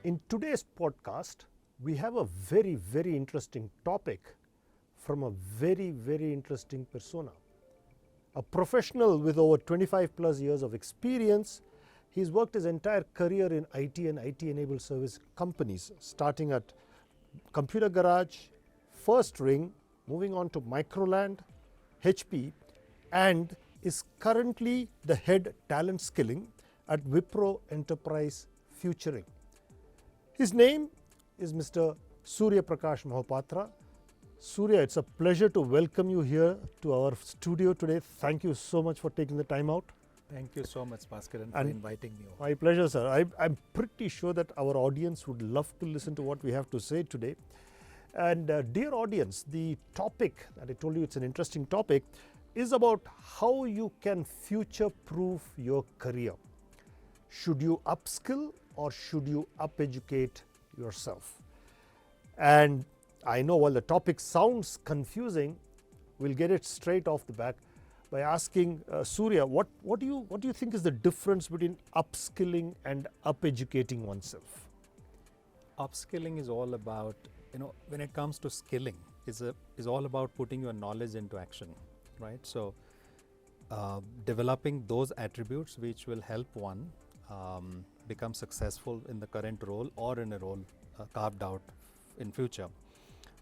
In today's podcast, we have a very, very interesting topic from a very, very interesting persona. A professional with over 25 plus years of experience. He's worked his entire career in IT and IT-enabled service companies, starting at Computer Garage, First Ring, moving on to Microland, HP, and is currently the head talent skilling at Wipro Enterprise Futuring. His name is Mr. Surya Prakash Mohapatra. Surya, it's a pleasure to welcome you here to our studio today. Thank you so much for taking the time out. Thank you so much, Bhaskaran, for inviting me over. My pleasure, sir. I'm pretty sure that our audience would love to listen to what we have to say today. And dear audience, the topic, and I told you it's an interesting topic, is about how you can future-proof your career. Should you upskill or should you up-educate yourself? And I know while the topic sounds confusing, we'll get it straight off the back by asking Surya, what do you think is the difference between upskilling and up-educating oneself? Upskilling is all about, when it comes to skilling, is all about putting your knowledge into action, right? So developing those attributes which will help one become successful in the current role or in a role carved out in future.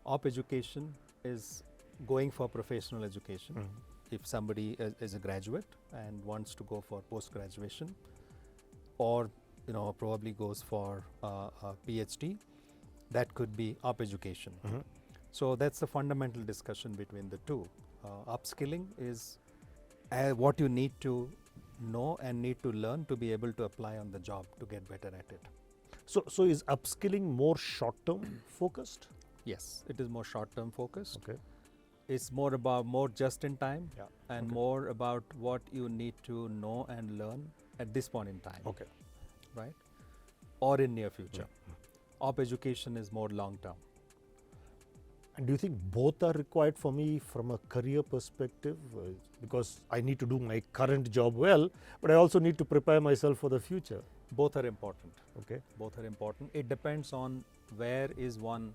Up education is going for professional education. If somebody is a graduate and wants to go for post-graduation, or probably goes for a PhD, that could be up education. So that's the fundamental discussion between the two. Upskilling is what you need to know and need to learn to be able to apply on the job to get better at it. So is upskilling more short-term focused? Yes, it is more short-term focused. Okay. It's more just in time, and more about what you need to know and learn at this point in time. Okay. Right? Or in near future. Up education is more long-term. And do you think both are required for me from a career perspective? Because I need to do my current job well, but I also need to prepare myself for the future. Both are important. Okay. Both are important. It depends on where is one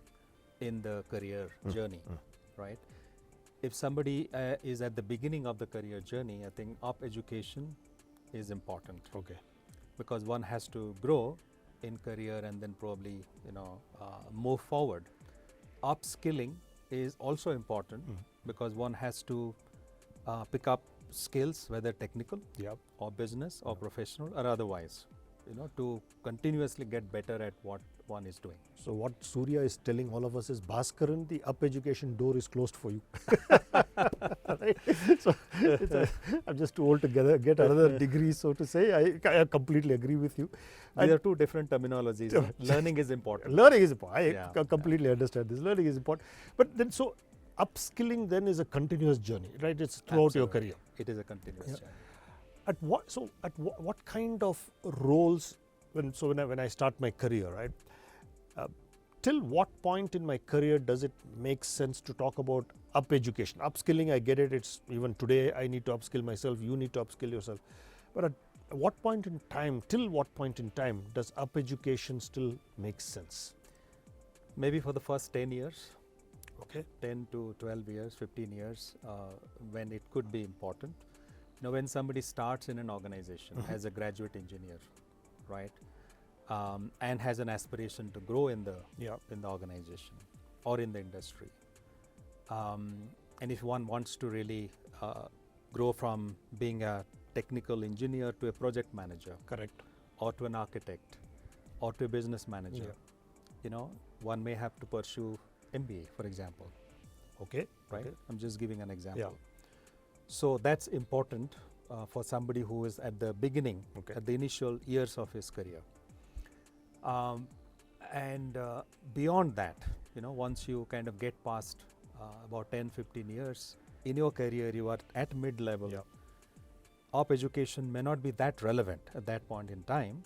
in the career journey, right? If somebody is at the beginning of the career journey, I think up education is important. Okay. Because one has to grow in career and then probably move forward. Upskilling is also important because one has to pick up skills, whether technical or business or professional or otherwise, to continuously get better at what one is doing. So what Surya is telling all of us is, Bhaskaran, the up education door is closed for you. Right? So I'm just too old to get another degree, so to say. I completely agree with you. These are two different terminologies. Learning is important. Learning is important. I completely understand this. Learning is important. But then, so upskilling then is a continuous journey, right? It's throughout your career. It is a continuous journey. At what kind of roles, when I start my career, right? Till what point in my career does it make sense to talk about up education? Upskilling, I get it. It's even today I need to upskill myself. You need to upskill yourself. But at what point in time, till what point in time does up education still make sense? Maybe for the first 10 years. Okay. 10 to 12 years, 15 years, when it could be important. When somebody starts in an organization as a graduate engineer, right, and has an aspiration to grow in the organization or in the industry, and if one wants to really grow from being a technical engineer to a project manager, correct, or to an architect, or to a business manager, one may have to pursue MBA, for example. Okay. Right. Okay. I'm just giving an example. So that's important for somebody who is at the beginning, at the initial years of his career. And beyond that, once you kind of get past about 10, 15 years in your career, you are at mid-level. Up education may not be that relevant at that point in time,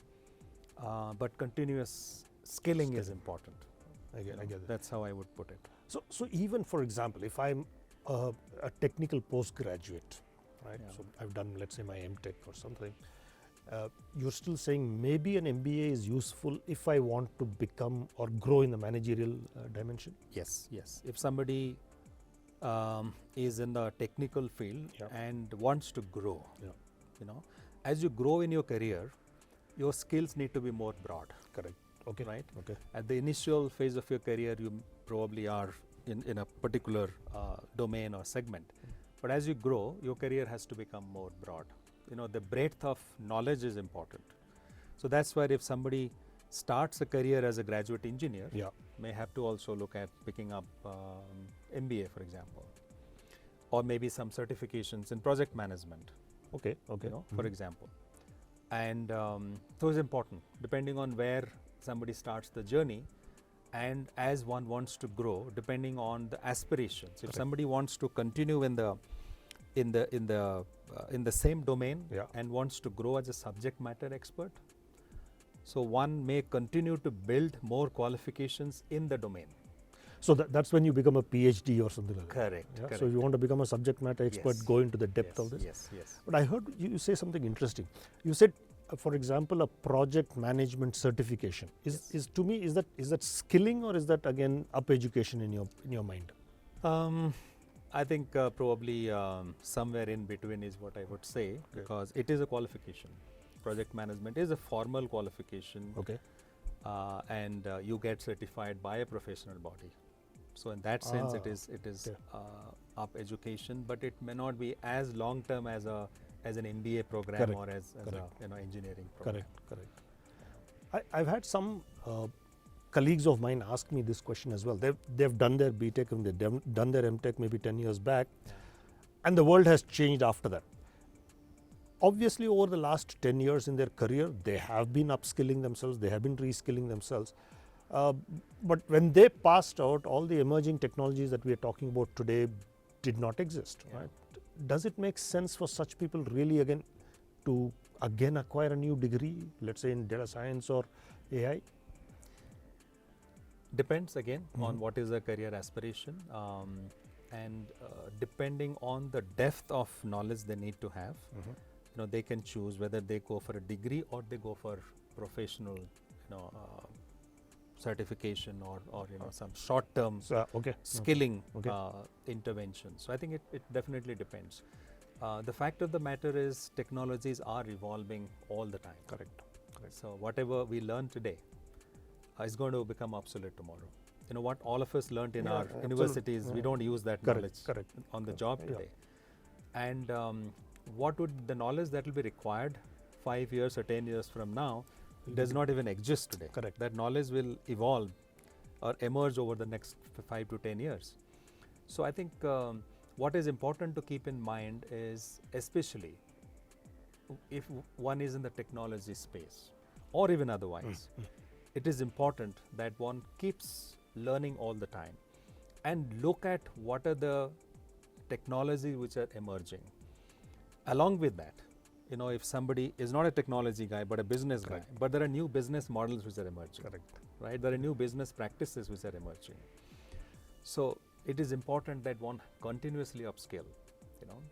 but continuous skilling is important. I get that. That's how I would put it. So even, for example, if I'm a technical postgraduate, right? So I've done, let's say, my MTech or something, You're still saying maybe an MBA is useful if I want to become or grow in the managerial dimension? Yes, yes. If somebody is in the technical field Yeah. and wants to grow, Yeah. you know, as you grow in your career, your skills need to be more broad, Correct. Okay. right? Okay. At the initial phase of your career, you probably are in a particular domain or segment. But as you grow, your career has to become more broad. You know, the breadth of knowledge is important. So that's why if somebody starts a career as a graduate engineer, Yeah. may have to also look at picking up MBA, for example, or maybe some certifications in project management, Okay. Okay. you know, for example. And so it's important, depending on where somebody starts the journey, and as one wants to grow, depending on the aspirations. If Correct. somebody wants to continue in the same domain Yeah. and wants to grow as a subject matter expert, so one may continue to build more qualifications in the domain. So that's when you become a PhD or something like that. Correct. Yeah? Correct. So if you want to become a subject matter expert, Yes. go into the depth Yes, of this. Yes, yes. But I heard you say something interesting. You said, for example, a project management certification. Is to me, is that skilling, or is that again up education in your mind? I think probably somewhere in between is what I would say, because it is a qualification. Project management is a formal qualification, Okay. and you get certified by a professional body. So in that sense, it is okay. up education, but it may not be as long term as an MBA program Correct. or as Correct. a engineering program. Correct. I've had some colleagues of mine ask me this question as well. They've done their BTech and they've done their MTech maybe 10 years back, and the world has changed after that. Obviously, over the last 10 years in their career, they have been upskilling themselves, they have been reskilling themselves. But when they passed out, all the emerging technologies that we are talking about today did not exist. Yeah. Right? Does it make sense for such people really to acquire a new degree, let's say in data science or AI? Depends again on what is the career aspiration, and depending on the depth of knowledge they need to have, you know, they can choose whether they go for a degree or they go for professional, you know, certification or you know, some short-term skilling intervention. So I think it definitely depends. The fact of the matter is technologies are evolving all the time. Correct. So whatever we learn today is going to become obsolete tomorrow. You know what all of us learned in our universities, we don't use that knowledge on the job today. And what would the knowledge that will be required 5 years or 10 years from now does not even exist today. Correct. That knowledge will evolve or emerge over the next 5 to 10 years. So I think what is important to keep in mind is, especially if one is in the technology space or even otherwise, it is important that one keeps learning all the time and look at what are the technologies which are emerging. Along with that, you know, if somebody is not a technology guy but a business guy, but there are new business models which are emerging. Right? There are new business practices which are emerging. So it is important that one continuously upskill. You know,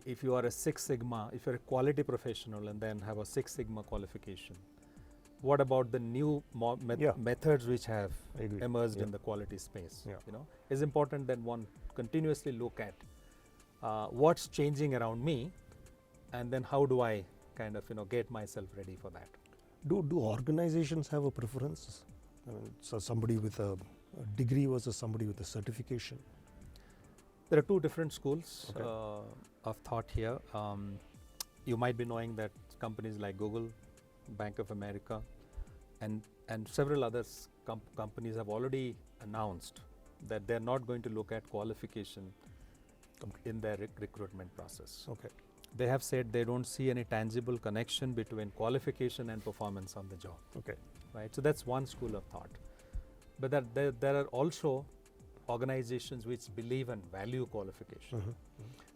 if you are a Six Sigma, if you're a quality professional and then have a Six Sigma qualification, what about the new methods which have emerged in the quality space? You know, it's important that one continuously look at what's changing around me, and then how do I kind of, you know, get myself ready for that. Do organizations have a preference? I mean, so somebody with a degree versus somebody with a certification? There are two different schools of thought here. You might be knowing that companies like Google, Bank of America, and several other companies have already announced that they're not going to look at qualification in their recruitment process. They have said they don't see any tangible connection between qualification and performance on the job. Right? So that's one school of thought. But there are also organizations which believe and value qualification.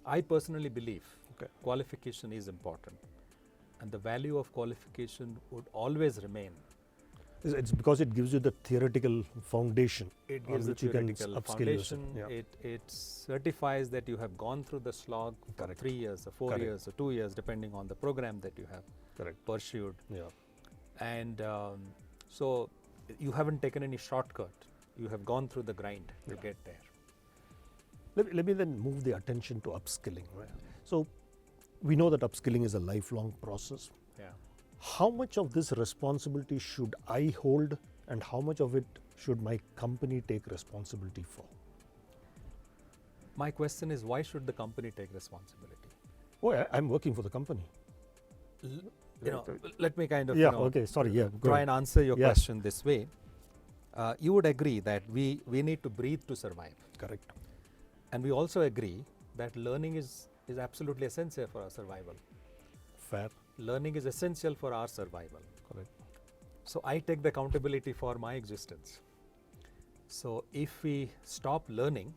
I personally believe qualification is important, and the value of qualification would always remain It's because it gives you the theoretical foundation It on gives the which you can theoretical upskill yourself. foundation. Yeah. It certifies that you have gone through the slog for Correct. 3 years or 4 Correct. years or 2 years, depending on the program that you have Correct. pursued. Yeah. And so you haven't taken any shortcut. You have gone through the grind to Yeah. get there. Let me then move the attention to upskilling. Right? So we know that upskilling is a lifelong process. Yeah. How much of this responsibility should I hold, and how much of it should my company take responsibility for? My question is, why should the company take responsibility? Oh, I'm working for the company. Let me kind of Yeah. Okay. Sorry. Yeah. Go try ahead. and answer your Yeah. question this way. You would agree that we need to breathe to survive. Correct. And we also agree that learning is absolutely essential for our survival. Fair. Learning is essential for our survival. Correct. So I take the accountability for my existence. So if we stop learning,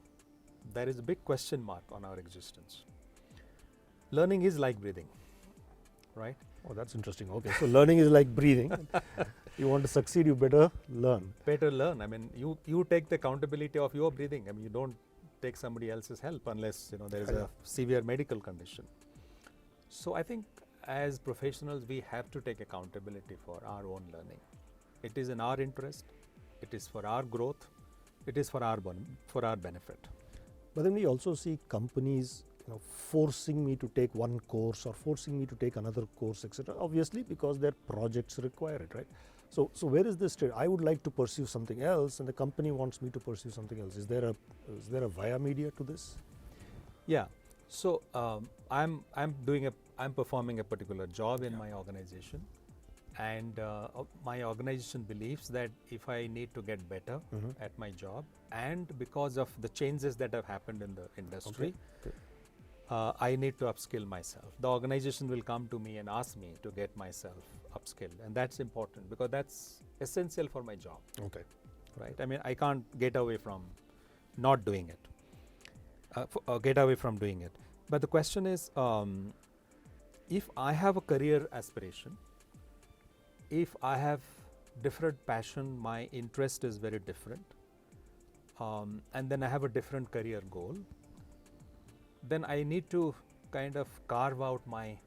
there is a big question mark on our existence. Learning is like breathing, right? Oh, that's interesting. Okay. So learning is like breathing. You want to succeed, you better learn. Better learn. I mean, you take the accountability of your breathing. I mean, you don't take somebody else's help unless there is a severe medical condition. So I think as professionals, we have to take accountability for our own learning. It is in our interest. It is for our growth. It is for our benefit. But then we also see companies forcing me to take one course or forcing me to take another course, etc. Obviously, because their projects require it, right? So where is this trade? I would like to pursue something else, and the company wants me to pursue something else. Is there a via media to this? Yeah. So I'm performing a particular job in my organization, and my organization believes that if I need to get better at my job, and because of the changes that have happened in the industry, I need to upskill myself. The organization will come to me and ask me to get myself upskilled, and that's important because that's essential for my job. Okay. Right? I mean, I can't get away from not doing it. Get away from doing it. But the question is, if I have a career aspiration, if I have different passion, my interest is very different, and then I have a different career goal, then I need to kind of carve out my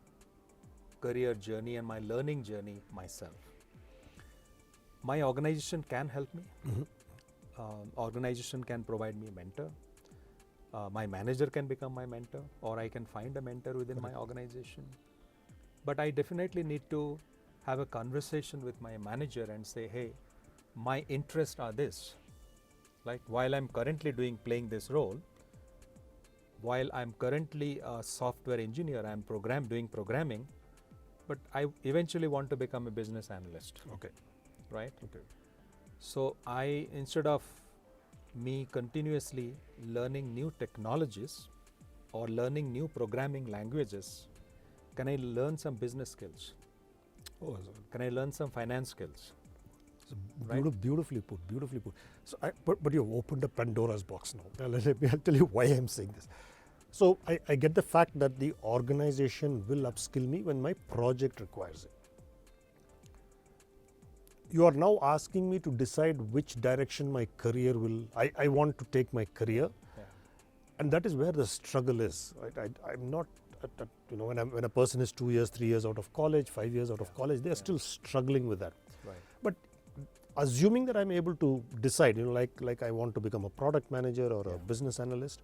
career journey and my learning journey myself. My organization can help me. Organization can provide me a mentor. My manager can become my mentor, or I can find a mentor within my organization. But I definitely need to have a conversation with my manager and say, hey, my interests are this. Like while I'm currently playing this role, while I'm currently a software engineer, I'm doing programming, but I eventually want to become a business analyst. Okay. Right? Okay. So instead of me continuously learning new technologies or learning new programming languages, can I learn some business skills? Oh, Can I learn some finance skills? beautifully put. Beautifully put. So, but you've opened a Pandora's box now. I'll tell you why I'm saying this. So I get the fact that the organization will upskill me when my project requires it. You are now asking me to decide which direction my career I want to take my career, and that is where the struggle is. Right? I'm not, when a person is 2 years, 3 years out of college, 5 years out of college, they are still struggling with that. Right. But assuming that I'm able to decide, like I want to become a product manager or a business analyst,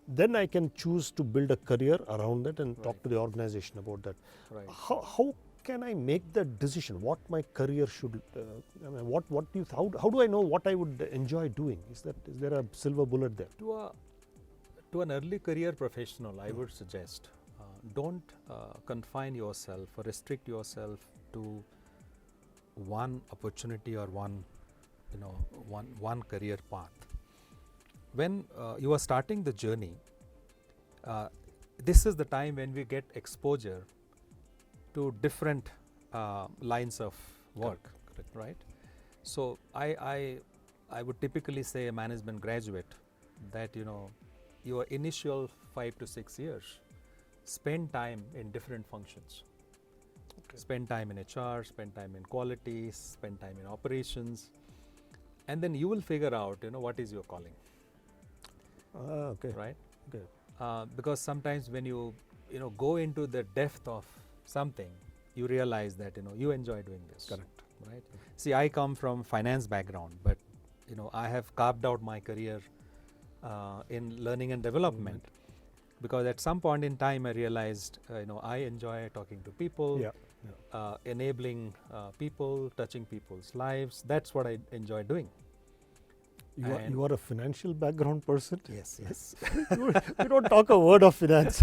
then I can choose to build a career around that and talk to the organization about that. Right. How can I make that decision? What my career should? How do I know what I would enjoy doing? Is there a silver bullet there? To an early career professional, I would suggest don't confine yourself or restrict yourself to one opportunity or one career path. When you are starting the journey, this is the time when we get exposure to different lines of work. Correct. Right? So I would typically say a management graduate that your initial 5 to 6 years spend time in different functions. Okay. Spend time in HR, spend time in quality, spend time in operations, and then you will figure out, what is your calling, Okay. right? Okay. Because sometimes when you go into the depth of something, you realize that you enjoy doing this. Correct. Right. See, I come from finance background, but I have carved out my career in learning and development, because at some point in time I realized I enjoy talking to people, enabling people, touching people's lives. That's what I enjoy doing. You are a financial background person? Yes, yes. you don't talk a word of finance.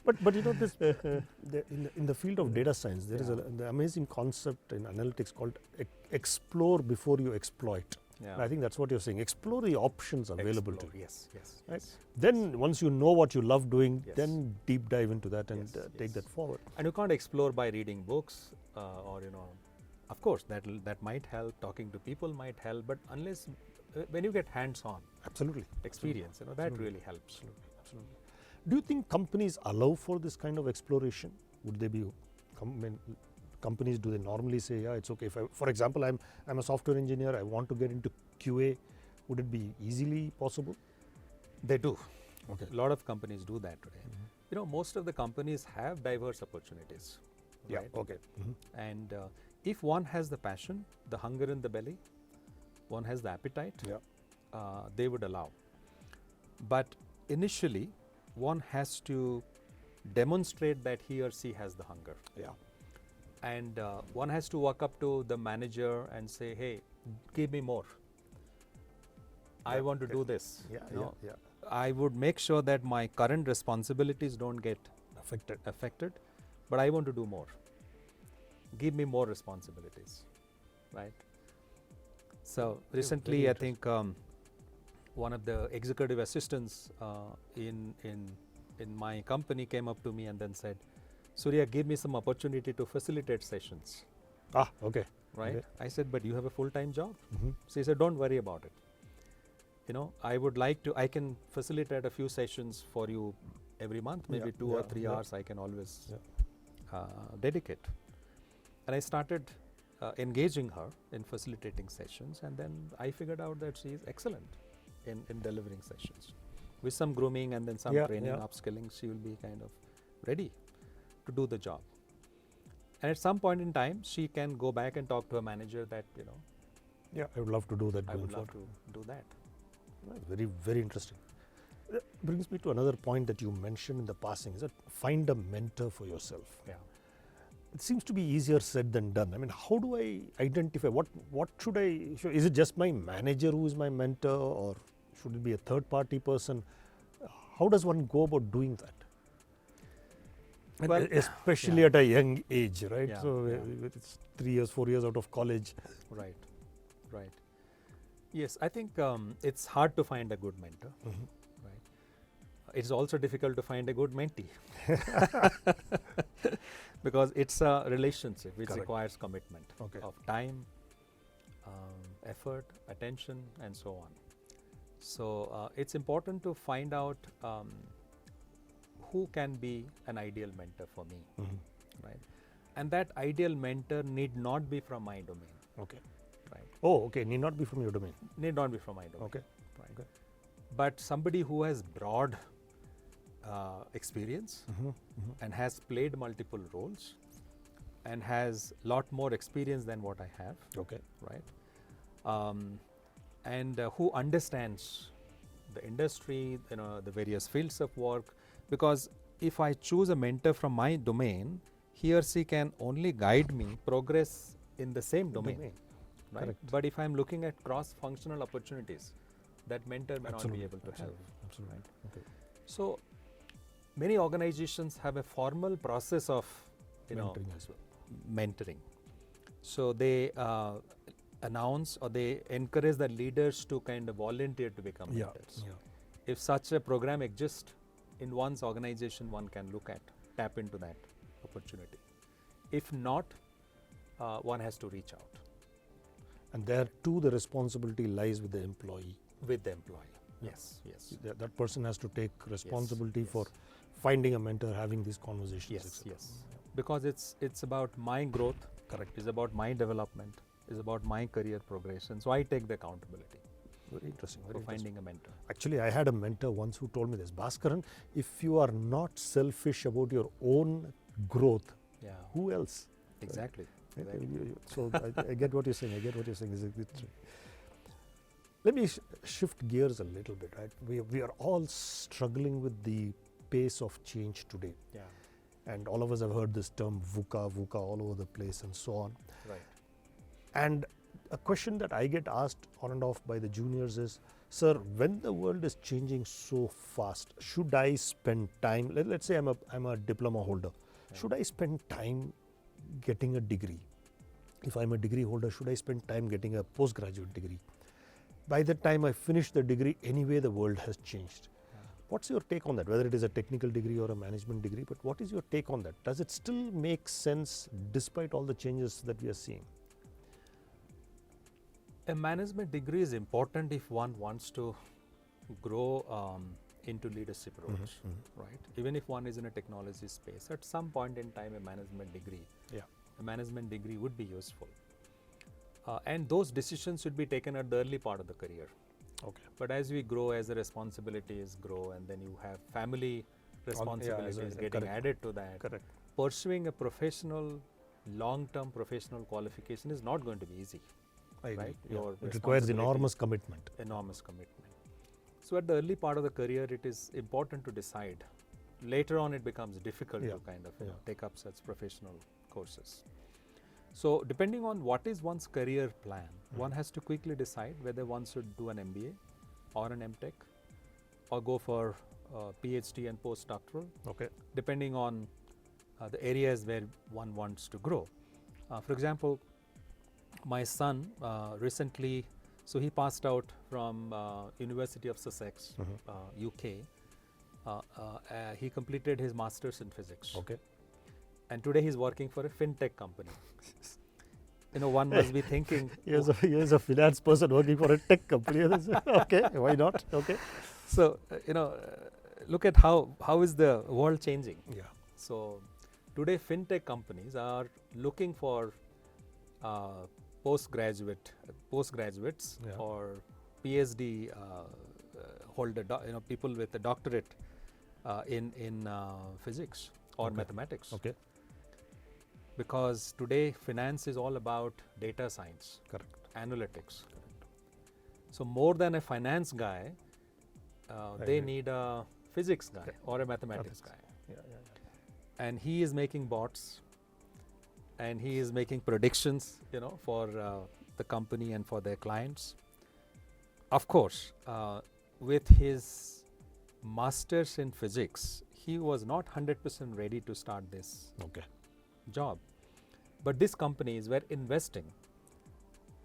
But this in the field of data science, there is an amazing concept in analytics called explore before you exploit. Yeah. And I think that's what you're saying. Explore the options available to you. Yes, yes. Right? Yes. Then once you know what you love doing, Yes. then deep dive into that and Yes, take yes. that forward. And you can't explore by reading books or of course that might help. Talking to people might help, but unless when you get hands-on Absolutely. experience, that Absolutely. really helps. Absolutely. Absolutely. Do you think companies allow for this kind of exploration? Would they be companies, do they normally say, yeah, it's okay? If for example, I'm a software engineer, I want to get into QA, would it be easily possible? They do. Okay. A lot of companies do that today. Most of the companies have diverse opportunities. Yeah. Right? Okay. And if one has the passion, the hunger in the belly, one has the appetite, they would allow. But initially, one has to demonstrate that he or she has the hunger. Yeah. And one has to walk up to the manager and say, hey, give me more. I want to do this. Yeah. I would make sure that my current responsibilities don't get affected, but I want to do more. Give me more responsibilities, right? So recently, I think one of the executive assistants in my company came up to me and then said, Surya, give me some opportunity to facilitate sessions. Okay. Right? Okay. I said, but you have a full-time job? So he said, don't worry about it. I can facilitate a few sessions for you every month, maybe 2 or 3 hours I can always dedicate. And I started engaging her in facilitating sessions, and then I figured out that she is excellent in delivering sessions. With some grooming and then some training, upskilling, she will be kind of ready to do the job. And at some point in time, she can go back and talk to a manager that, I would love to do that. I would love to do that. Very, very interesting. That brings me to another point that you mentioned in the passing, is that find a mentor for yourself. Yeah. It seems to be easier said than done. I mean, how do I identify what should is it just my manager who is my mentor, or should it be a third party person? How does one go about doing that? Well, especially at a young age, right? Yeah, So it's 3 years, 4 years out of college. Right. Yes, I think it's hard to find a good mentor. Right. It's also difficult to find a good mentee because it's a relationship which requires commitment of time, effort, attention, and so on. So it's important to find out who can be an ideal mentor for me, right? And that ideal mentor need not be from my domain. Okay. Right. Oh, okay. Need not be from your domain. Need not be from my domain. Okay. Right. Okay. But somebody who has broad experience and has played multiple roles and has lot more experience than what I have. Okay. Right. And who understands the industry, the various fields of work. Because if I choose a mentor from my domain, he or she can only guide me progress in the same domain. Right? Correct. But if I'm looking at cross-functional opportunities, that mentor may not be able to help. Absolutely. Right? Okay. So many organizations have a formal process of mentoring as well. Mentoring. So they announce or they encourage the leaders to kind of volunteer to become mentors. Yeah. If such a program exists in one's organization, one can tap into that opportunity. If not, one has to reach out. And there too the responsibility lies with the employee. With the employee. Yes. That person has to take responsibility for finding a mentor, having these conversations. Yes. because it's about my growth. Correct. It's about my development. It's about my career progression. So I take the accountability Very interesting. for finding a mentor. Actually, I had a mentor once who told me this, Bhaskaran, if you are not selfish about your own growth, Yeah. who else? Exactly. Right? Exactly. So I get what you're saying. I get what you're saying. Let me shift gears a little bit. Right? We are all struggling with the pace of change today. Yeah. And all of us have heard this term VUCA all over the place and so on. Right. And a question that I get asked on and off by the juniors is, sir, when the world is changing so fast, should I spend time, let's say I'm a diploma holder, should I spend time getting a degree? If I'm a degree holder, should I spend time getting a postgraduate degree? By the time I finish the degree, anyway, the world has changed. What's your take on that? Whether it is a technical degree or a management degree, but what is your take on that? Does it still make sense despite all the changes that we are seeing? A management degree is important if one wants to grow into leadership roles, right? Even if one is in a technology space, at some point in time, a management degree would be useful. And those decisions should be taken at the early part of the career. Okay. But as we grow, as the responsibilities grow, and then you have family responsibilities getting added to that, Correct. pursuing a professional, long-term professional qualification is not going to be easy. I agree. Right? Yeah. Your It requires responsibility- enormous commitment. Enormous commitment. So at the early part of the career, it is important to decide. Later on, it becomes difficult to kind of take up such professional courses. So depending on what is one's career plan, one has to quickly decide whether one should do an MBA or an MTech or go for PhD and postdoctoral, Okay. depending on the areas where one wants to grow. For example, my son recently, so he passed out from University of Sussex, UK. He completed his master's in physics. Okay. And today he's working for a fintech company. One must be thinking, Here's a finance person working for a tech company. Okay, why not? Okay. so look at how is the world changing. Yeah. So today fintech companies are looking for postgraduates or PhD holder, people with a doctorate in physics or mathematics. Okay. Because today finance is all about data science, Correct. analytics. So more than a finance guy, they agree. need a physics guy or a mathematics guy. Yeah. And he is making bots, and he is making predictions, for the company and for their clients. Of course, with his master's in physics, he was not 100% ready to start this Okay. job. But these companies were investing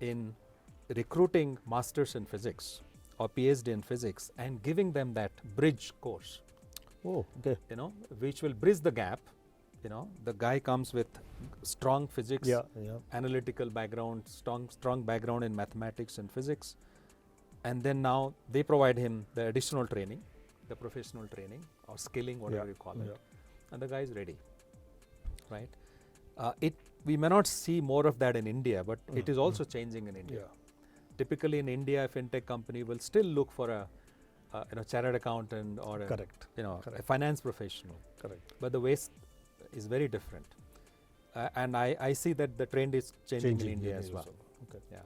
in recruiting masters in physics or PhD in physics and giving them that bridge course, Oh, okay. which will bridge the gap. The guy comes with strong physics, Yeah. analytical background, strong background in mathematics and physics, and then now they provide him the additional training, the professional training or skilling, whatever you call it, and the guy is ready, right? We may not see more of that in India, but it is also changing in India. Typically in India, a fintech company will still look for a chartered accountant or Correct. a finance professional. Correct. But the waste is very different. And I see that the trend is changing in India as well. Okay. Yeah.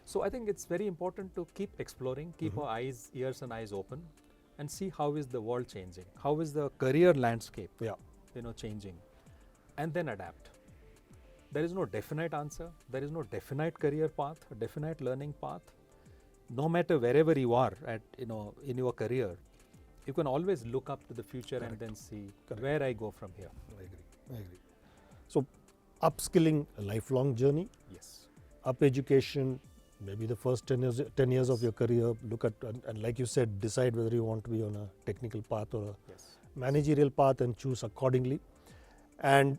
So I think it's very important to keep exploring, keep our ears and eyes open, and see how is the world changing, how is the career landscape, changing, and then adapt. There is no definite answer. There is no definite career path, a definite learning path. No matter wherever you are in your career, you can always look up to the future and then see where I go from here. I agree. So, upskilling, a lifelong journey. Yes. Upeducation, maybe the first 10 years of your career, look at, and like you said, decide whether you want to be on a technical path or a managerial path and choose accordingly. And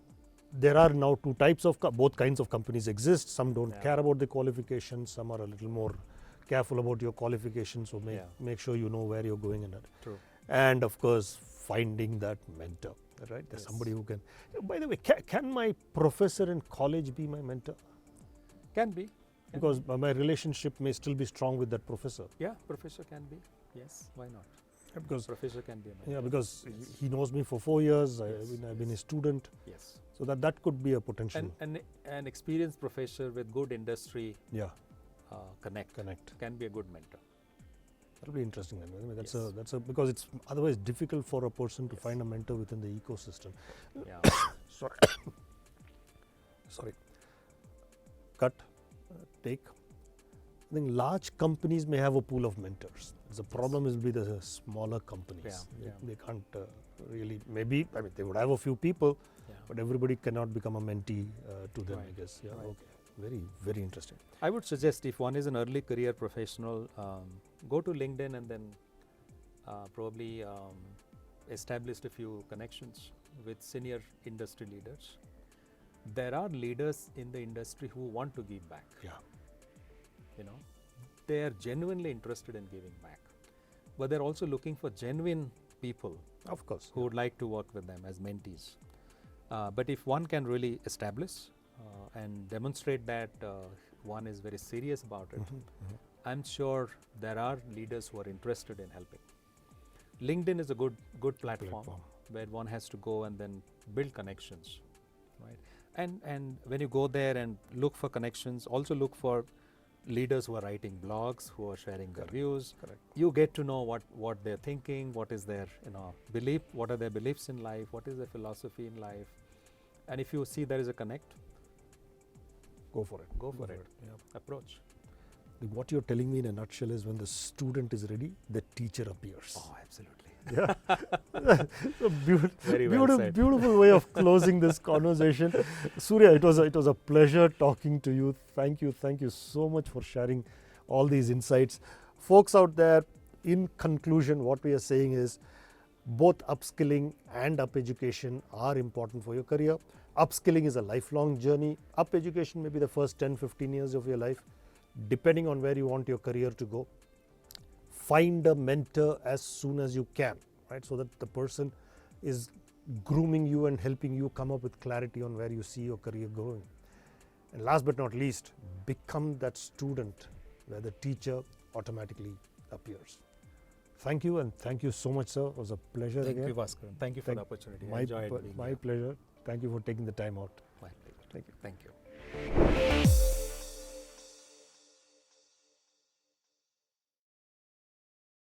there are now two types of, both kinds of companies exist. Some don't care about the qualifications, some are a little more careful about your qualifications, so make sure you know where you're going in it. True. And of course, finding that mentor, right? There's Yes. somebody who can. By the way, can my professor in college be my mentor? Can be. Because my relationship may still be strong with that professor. Yeah, professor can be. Yes, why not? Because Professor can be a mentor. yeah, because Yes. he knows me for 4 years. Yes, I've been a yes. student, Yes. so that could be a potential. And an experienced professor with good industry Yeah, connect can be a good mentor. that'll be interesting. Then. I mean, Yes. that's a because it's otherwise difficult for a person to Yes. find a mentor within the ecosystem. Yeah. Sorry, sorry. Cut, take. I think large companies may have a pool of mentors. The problem will be the smaller companies. Yeah, yeah. They can't really. Maybe I mean they would have a few people, Yeah. but everybody cannot become a mentee to them. I Right, guess. Yeah. right. Okay. Very very interesting. I would suggest if one is an early career professional, go to LinkedIn and then probably establish a few connections with senior industry leaders. There are leaders in the industry who want to give back. Yeah. You know, they are genuinely interested in giving back, but they're also looking for genuine people Of course. who would like to work with them as mentees. But if one can really establish and demonstrate that one is very serious about it, I'm sure there are leaders who are interested in helping. LinkedIn is a good platform where one has to go and then build connections, right? And when you go there and look for connections, also look for leaders who are writing blogs, who are sharing their views. Correct. You get to know what they're thinking, what is their belief, what are their beliefs in life, what is their philosophy in life, and if you see there is a connect, Go for it. go for it. Yeah. Approach. What you're telling me in a nutshell is when the student is ready, the teacher appears. Oh, absolutely. Yeah. So Very well said. beautiful way of closing this conversation. Surya, it was a pleasure talking to you. Thank you so much for sharing all these insights. Folks out there, in conclusion, what we are saying is both upskilling and Upeducation are important for your career. Upskilling is a lifelong journey. Upeducation may be the first 10-15 years of your life, depending on where you want your career to go. Find a mentor as soon as you can, right? So that the person is grooming you and helping you come up with clarity on where you see your career going. And last but not least, become that student where the teacher automatically appears. Thank you, and thank you so much, sir. It was a pleasure Thank again. you, Bhaskaran. Thank you for the opportunity. I enjoyed being My here. pleasure. Thank you for taking the time out. My pleasure. Thank you. Thank you.